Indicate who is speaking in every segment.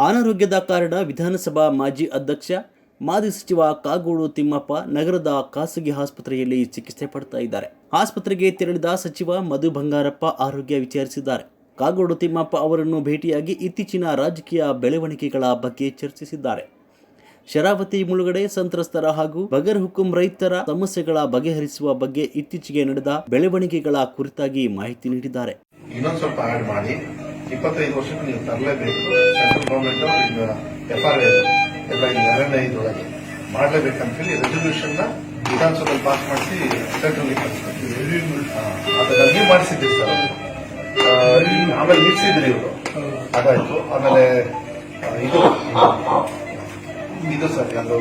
Speaker 1: ಅನಾರೋಗ್ಯದ ಕಾರಣ ವಿಧಾನಸಭಾ ಮಾಜಿ ಅಧ್ಯಕ್ಷ ಮಾಜಿ ಸಚಿವ ಕಾಗೋಡು ತಿಮ್ಮಪ್ಪ ನಗರದ ಖಾಸಗಿ ಆಸ್ಪತ್ರೆಯಲ್ಲಿ ಚಿಕಿತ್ಸೆ ಪಡ್ತಾ ಇದ್ದಾರೆ. ಆಸ್ಪತ್ರೆಗೆ ತೆರಳಿದ ಸಚಿವ ಮಧು ಬಂಗಾರಪ್ಪ ಆರೋಗ್ಯ ವಿಚಾರಿಸಿದ್ದಾರೆ. ಕಾಗೋಡು ತಿಮ್ಮಪ್ಪ ಅವರನ್ನು ಭೇಟಿಯಾಗಿ ಇತ್ತೀಚಿನ ರಾಜಕೀಯ ಬೆಳವಣಿಗೆಗಳ ಬಗ್ಗೆ ಚರ್ಚಿಸಿದ್ದಾರೆ. ಶರಾವತಿ ಮುಳುಗಡೆ ಸಂತ್ರಸ್ತರ ಹಾಗೂ ಬಗರ್ ಹುಕುಂ ರೈತರ ಸಮಸ್ಯೆಗಳ ಬಗೆಹರಿಸುವ ಬಗ್ಗೆ ಇತ್ತೀಚೆಗೆ ನಡೆದ ಬೆಳವಣಿಗೆಗಳ ಕುರಿತಾಗಿ ಮಾಹಿತಿ ನೀಡಿದ್ದಾರೆ.
Speaker 2: ಇನ್ನೊಂದು ಸ್ವಲ್ಪ ಆಡ್ ಮಾಡಿ 25 ವರ್ಷಕ್ಕೆ ನೀವು ತರಲೇಬೇಕು. ಸೆಂಟ್ರಲ್ ಗವರ್ಮೆಂಟ್ FRA ಎಲ್ಲ 2005 ಮಾಡಲೇಬೇಕಂತ ಹೇಳಿ ರೆಸಲ್ಯೂಷನ್ ನ ವಿಧಾನಸಭೆಯಲ್ಲಿ ಪಾಸ್ ಮಾಡಿಸಿ ಸೆಂಟ್ರಲ್ ಅದನ್ನ ನೀವು ಮಾಡಿಸಿದ್ದೀರಿ ಸರ್. ಆಮೇಲೆ ನಿಲ್ಸಿದ್ರಿ ಇವರು, ಅದಾಯ್ತು. ಆಮೇಲೆ ಇದು ಸರ್ ಅದು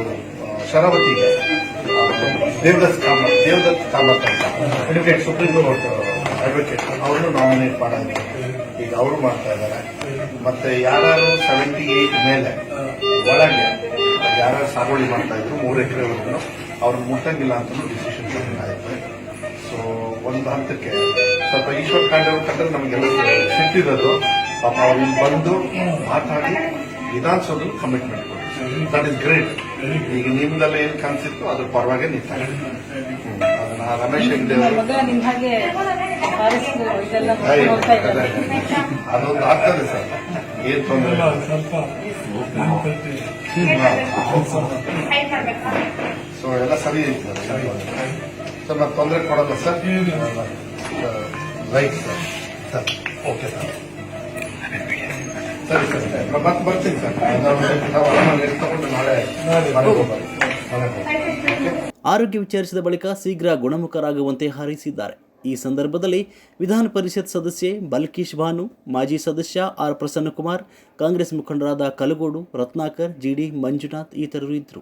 Speaker 2: ಶರಾವತಿಗೆ ದೇವದತ್ ಕಾಮತ್ ಅಂತ ಅಡ್ವೊಕೇಟ್, ಸುಪ್ರೀಂ ಕೋರ್ಟ್ ಅಡ್ವೊಕೇಟ್, ಅವ್ರನ್ನು ನಾಮಿನೇಟ್ ಮಾಡಿದ್ರು. ಈಗ ಅವರು ಮಾಡ್ತಾ ಇದ್ದಾರೆ. ಮತ್ತೆ ಯಾರು 78 ಮೇಲೆ ಒಳಗೆ ಯಾರು ಸಾಗುವಳಿ ಮಾಡ್ತಾ ಇದ್ರು 3 ಎಕರೆವರೆಗೂ ಅವ್ರನ್ನ ಮುಟ್ಟಂಗಿಲ್ಲ ಅಂತ ಡಿಸಿಷನ್ ತಗೊಂಡಾಯ್ತು. ಸೊ ಒಂದು ಹಂತಕ್ಕೆ ಸ್ವಲ್ಪ ಈಶ್ವರ್ ಖಂಡ್ರೆ ಕಂಡ್ರೆ ನಮಗೆಲ್ಲ ಸಿಟ್ಟಿರೋದು. ಪಾಪ ಅವ್ರಿಗೆ ಬಂದು ಮಾತಾಡಿ ವಿಧಾನಸೌಧದಲ್ಲಿ ಕಮಿಟ್ಮೆಂಟ್ ಕೊಡಿ. That is great. ಈಗ ನಿಮ್ದೆಲ್ಲ ಏನ್ ಕನ್ಸಿತ್ತು ಅದ್ರ ಪರವಾಗಿ ನಿಂತಾರೆ. ಅದನ್ನ ರಮೇಶ್ ಹೆಗ್ಡೆ ಅದೊಂದು ಆಗ್ತದೆ ಸರ್, ಏನ್ ತೊಂದರೆ. ಸೊ ಎಲ್ಲ ಸರಿ ಇರ್ತದೆ ಸರ್, ನಾವು ತೊಂದರೆ ಕೊಡೋಲ್ಲ sir. Right sir. Sir okay sir, ಸರಿ ಸರ್, ಮತ್ತೆ ಬರ್ತೀನಿ ಸರ್. ನಾವು ತಗೊಂಡು ನಾಳೆ
Speaker 1: ಆರೋಗ್ಯ ವಿಚಾರಿಸಿದ ಬಳಿಕ ಶೀಘ್ರ ಗುಣಮುಖರಾಗುವಂತೆ ಹಾರೈಸಿದ್ದಾರೆ. ಈ ಸಂದರ್ಭದಲ್ಲಿ ವಿಧಾನ ಪರಿಷತ್ ಸದಸ್ಯೆ ಬಲ್ಕೀಶ್ ಭಾನು, ಮಾಜಿ ಸದಸ್ಯ ಆರ್ ಪ್ರಸನ್ನಕುಮಾರ್, ಕಾಂಗ್ರೆಸ್ ಮುಖಂಡರಾದ ಕಲಗೋಡು, ರತ್ನಾಕರ್, ಜಿಡಿ ಮಂಜುನಾಥ್ ಇತರರು ಇದ್ದರು.